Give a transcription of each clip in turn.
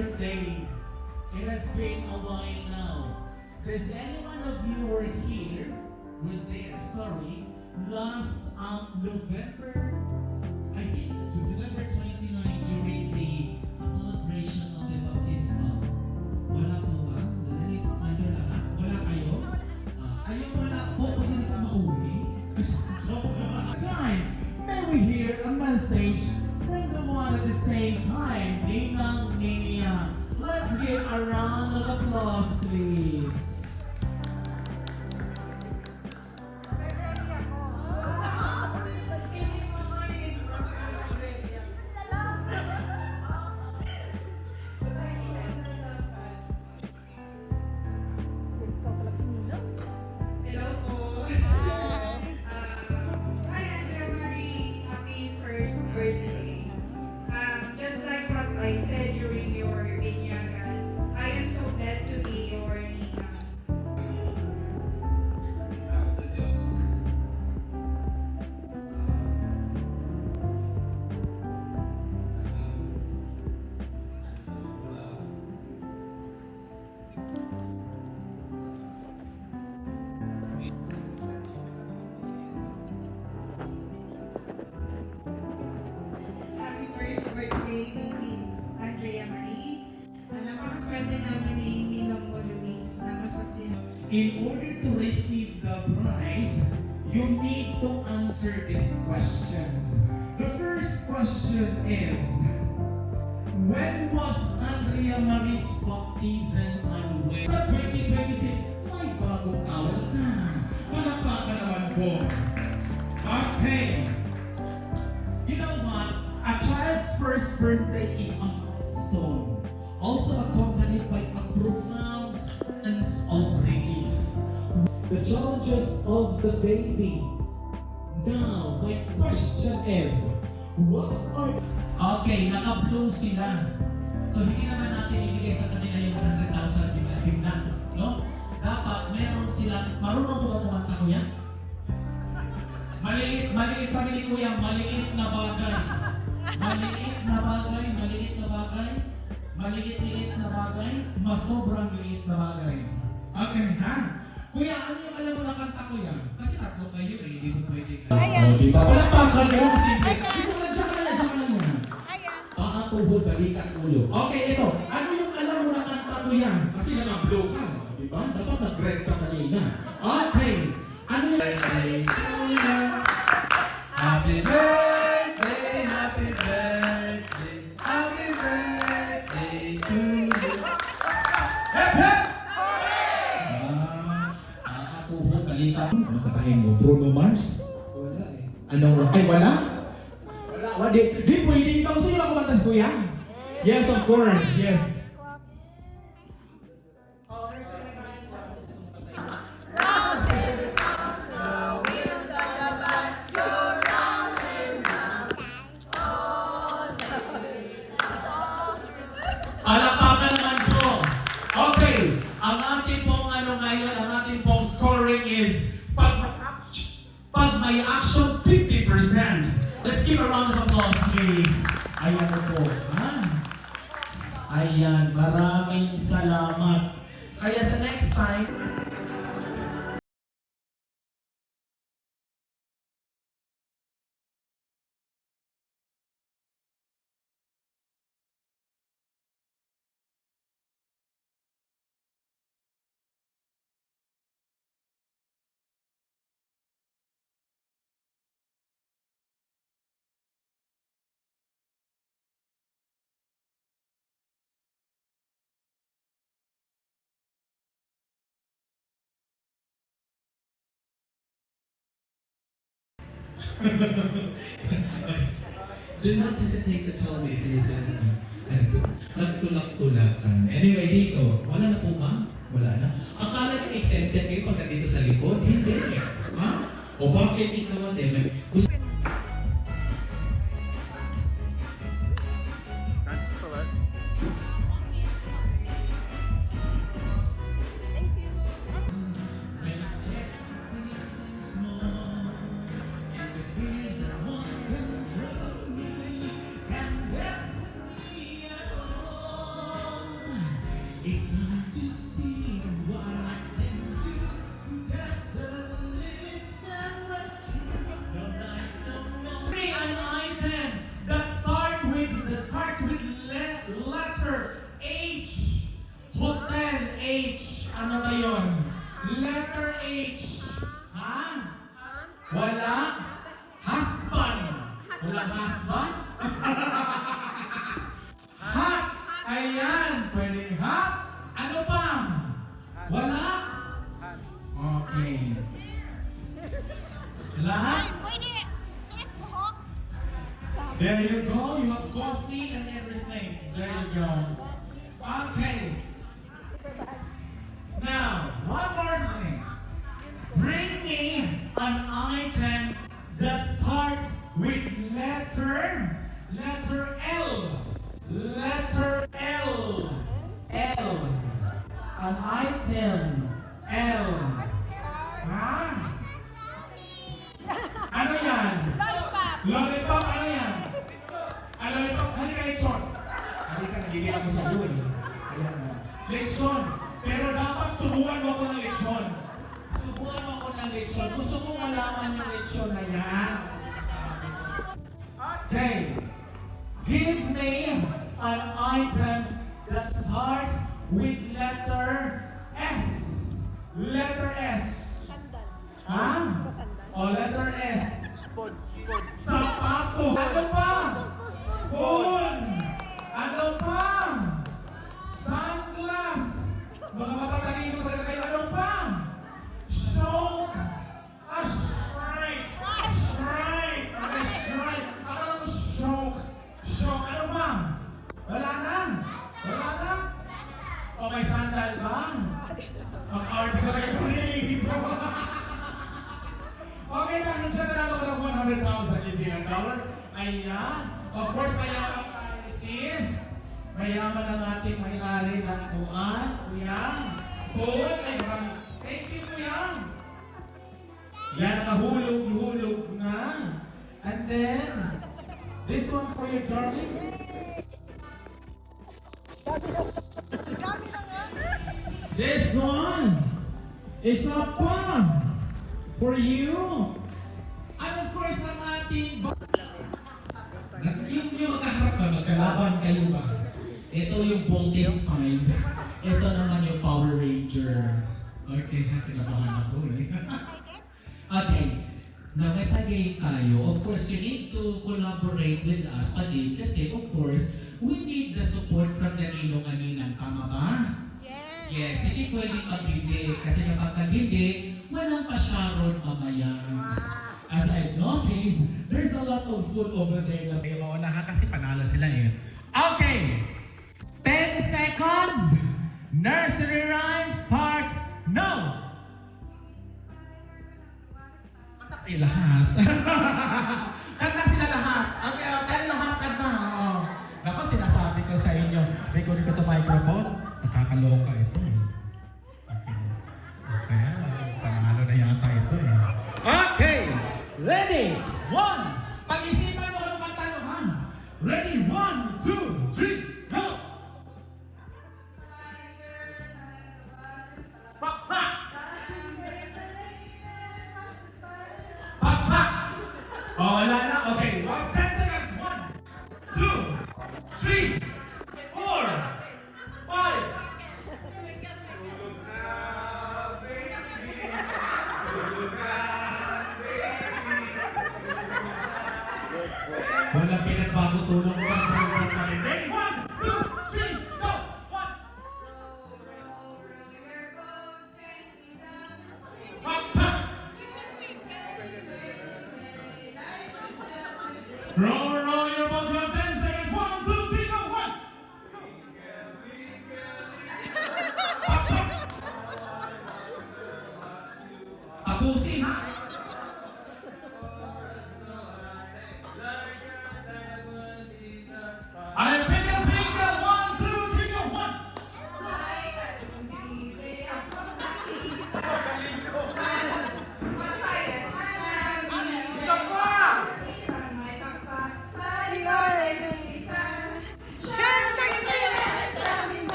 birthday. It has been a while now. Does any one of you were here? Were there? Sorry, last November. I think November 29 during the celebration of the baptismal. Wala po ba? Ano lahat? Wala kayo? Ayaw wala po. Pwede na po mauwi. Time, may we hear a message from the one at the same time, Ninang Ninia. Let's give a round of applause, please. Just like what I said during your binyagan, I am so blessed to be your Nina. Happy first birthday, Baby Andrea Marie. Napakaswerte natin ni Ninong mo, Luis, na masaksi. In order to receive the prize, you need to answer these questions. The first question is, when was Andrea Marie's baptism and when? Sa 2026, may bagong awal ka. Palakpakan naman po. Okay. You know what? A child's first birthday is a milestone, also accompanied by a profound sense of relief. The challenges of the baby. Now, my question is, what are... Okay, naka-blue sila. So, hindi naman natin ibigay sa kanila yung 100,000 bigla, no? Dapat meron sila, marunong ba kumanta ko yan? Maliit, sabi ni Kuya, maliit na bagay. Maliit na bagay, maliit na bagay, maliit-liit na bagay, masobrang liit na bagay. Okay, ha? Kuya, ano yung alam mo na kanta ko yan? Kasi tatlo kayo eh, hindi mo pwede ka. Ayan. Diba? Wala pa ang kanya mo kasi. Ayan. Hindi mo lang, diyan ka lang muna. Ayan. Paa, tuhod, balikat, ulo. Okay, ito. Ano yung alam mo na kanta ko yan? Kasi naka-blue ka. Diba? Dapat nag-red ka kanina. Okay. Ano yung... Happy birthday, happy birthday, happy birthday to you. Hep, hep! Tuhod, balikat. Ano katahin mo? Bruno Mars? Wala eh. Ano? Ay, wala? Wala. Di pwede. Di ba gusto nyo lang kumantas, kuya? Yes, of course. Yes. Palakpakan naman po. Okay. Ang ating pong ngayon, ang ating pong scoring is pag may action, 50%. Let's give a round of applause, please. Ayan po. Ha? Ayan, maraming salamat. Kaya sa next time, do not hesitate to tell me if it is nagtulak-tulakan. Anyway, dito, wala na po ba? Wala na. Akala niyo exempted kayo pag nandito sa likod? Hindi. Ha? O bakit ikaw ate? It's time to see what I can do to test the limits and what you no night, no. Be an item that starts with letter H. Hotel H. Ano ba yun? Letter H. Ha? Wala? Husband. Wala husband? Hat. Ayan. Pwedeng hat. Ano pa? Wala? Okay. Lahat? Pwede, sis buhok. There you go. You have coffee and everything. There you go. Okay. Now, one more thing. Bring me an item that starts with letter L. Letter L. L. An item. L. Ha? Ano yan? Lollipop. Lollipop, ano yan? Ano lollipop? Halika, lechon. Halika, nagigil ako sa iyo eh. Ayan na. Lechon. Pero dapat subukan mo ako ng lechon. Subukan mo ako ng lechon. Gusto ko malaman yung lechon na yan. Okay. Give me an item that starts with letter S. Letter S. Ha? O, letter S. Sapato. Ano pa? Spoon. Ano pa? Sunglass. Mga matatalino talaga kayo. Ano pa? Shock. A shrine. Shrine. Okay, shrine. Akala ko shock. Shock. Ano pa? Wala na? Wala na? O, may sandal ba? Ang arte ko talaga dito. Okay, dahil siya nanalo ko ng 100,000 New Zealand dollar. Ayan. Of course, mayaman tayo, sis. Mayaman ang ating may-ari ng kuan. Kuya. Spoon. Ay, maraming. Thank you, kuya. Yan, nakahulog-hulog na. And then, this one for you, darling. This one is a pan for you. And of course, ang ating yung magkaharap ba, magkalaban kayo ba? Ito yung Voltes 5. Ito naman yung Power Ranger. Okay, kinabahan ako eh. Okay, nakatagay tayo. Of course, you need to collaborate with us pati kasi of course, we need the support from the ninong-aninang. Tama ba? Yes, hindi pwedeng pag-hindi. Kasi kapag pag-hindi, walang pa-Sharon mamaya. As I've noticed, there's a lot of food over there na may mauna ha kasi panalo sila eh. Okay! 10 seconds! Nursery rhyme starts now! Kanta kayo lahat. Kanta sila lahat. Okay, tayo lahat kanta. Oh. Naku, sinasabi ko sa inyo, may kunin ko ito microphone. Nakakaloka ito eh. Okay, panalo na yata ito eh. Okay! Ready? One! Pag-isipan mo ng kanta nyo, ha? Ready? 1, 2, 3, go! Pak, pak! Pak, pak! Oh, wala na. Okay, 10 seconds. 1, 2, 3, 4, 5.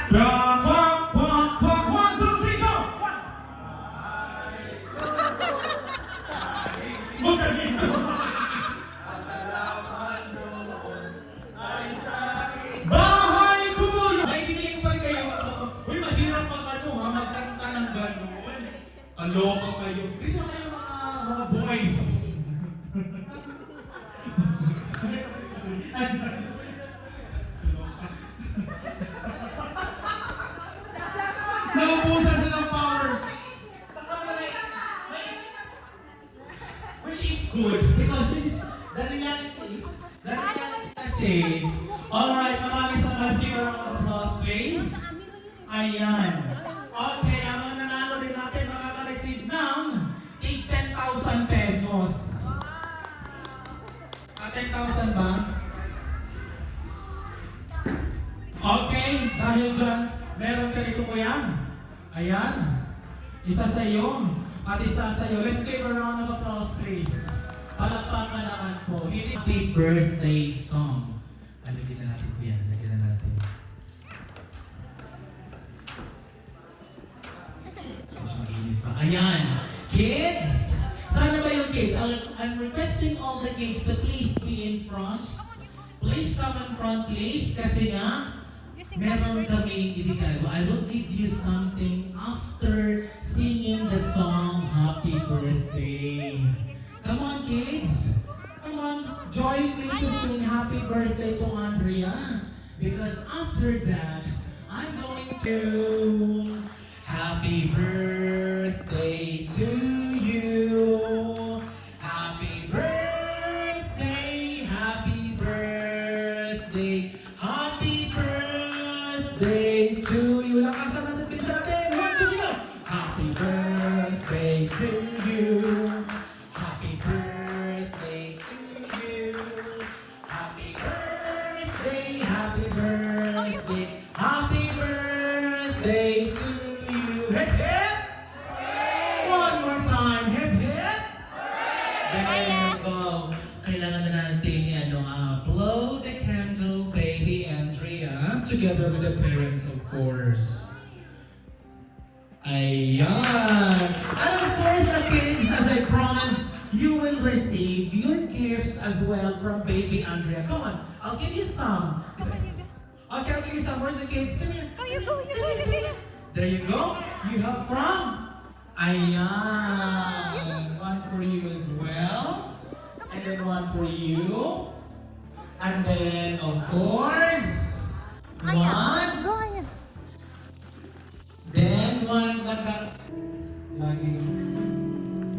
Quack, quack, quack, quack. 1, 2, 3, go! Magkagito. Bahay ko! Ay, hindi pa rin kayo. Uy, mahirap pag ano ha, magkanta ng gano'n. Kaloka kayo. Dito kayo mga boys. Naubusan sila ng power. Which is good because this is the reality kasi. Alright, maraming sa mga give a round of applause, please. Ayan. Okay, ang mga nanalo din natin makaka-receive ng 10,000 pesos. 10,000 ba? Okay, dahil dyan, meron ka dito kuya. Ayan. Isa sa iyo at isa sa iyo. Let's give a round of applause, please. Palakpakan naman po. Happy birthday song. Lagyan na natin kuya. Lagyan na natin. Medyo mainit pa. Ayan. Kids! Sana ba yung kids? I'm requesting all the kids to please be in front. Please come in front, please. Kasi nga, meron kami ibigay. I will give you something after singing the song Happy Birthday. Come on, kids. Come on, join me to sing Happy Birthday to Andrea. Because after that, I'm going to Happy Birthday to you. Happy birthday, happy birthday, happy birthday to you. Lakasan natin, bilisan natin. 1, 2, go! Happy birthday to you. Happy birthday to you. Happy birthday, happy birthday, happy birthday to you. Hip hip! One more time, hip hip! There you go. Kailangan na natin blow the candle, baby Andrea, together with the parents, of course. Ayan. And of course, the kids, as I promised, you will receive your gifts as well from baby Andrea. Come on, I'll give you some. Okay, I'll give you some. Where's the kids? Come here. There you go. You have from? Ayan. One for you as well. And then one for you. And then, of course, one. Then one Laging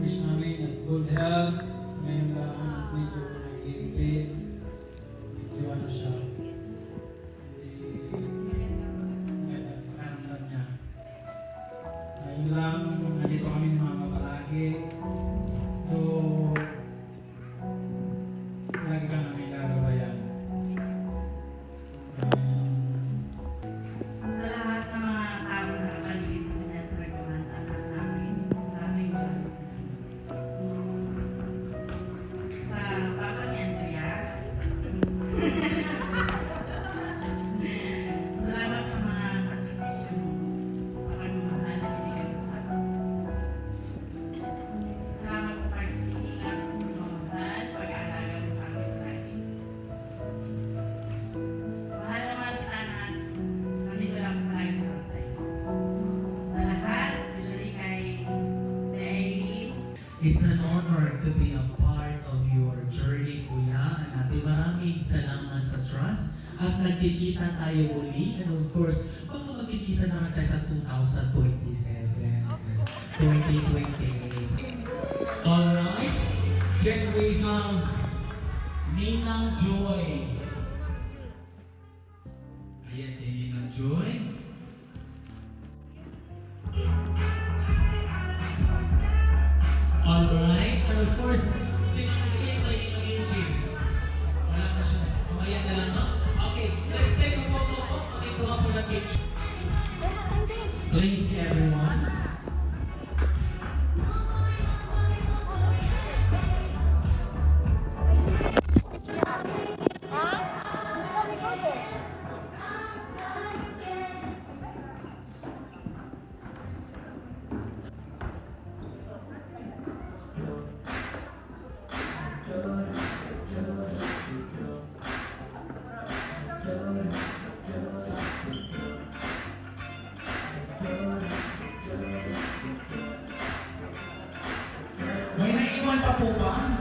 wish namin at good health. Ngayon lang medyo nag-iipit. Medyo ano siya. Hindi nakaramdam niya. Ngayon lang, nandito kami ng mga palagi. So, lagi ka namin lalabayan. Sa lahat ng mga tao na nakapansin sa kanya sa ragawan sa anak namin, maraming salamat sa kanya. Sa Papa ni Andrea, salamat sa mga sakripisyo mo, sa pagmamahal na binigay mo sa akin. Salamat sa pag-iingat, pagmamahal, pag-aalaga mo sa akin lagi. Mahal na mahal kita na nandito lang ako palagi para sa iyo. Sa lahat, especially kay Eileen. It's an honor to be a part of your journey, Kuya. Ate, maraming salamat sa trust. At nagkikita tayo uli. And of course, baka magkikita naman tayo sa 2027, 2028. Alright? Then we have Ninang Joy. Ayan, Ninang Joy. Alright, and of course, sino ang bigyan kay Ninang Eugene? Wala na siya. Mamaya na lang, no? Okay, let's take a photo po. Pakito nga po na picture. Please, everyone. pa po ba?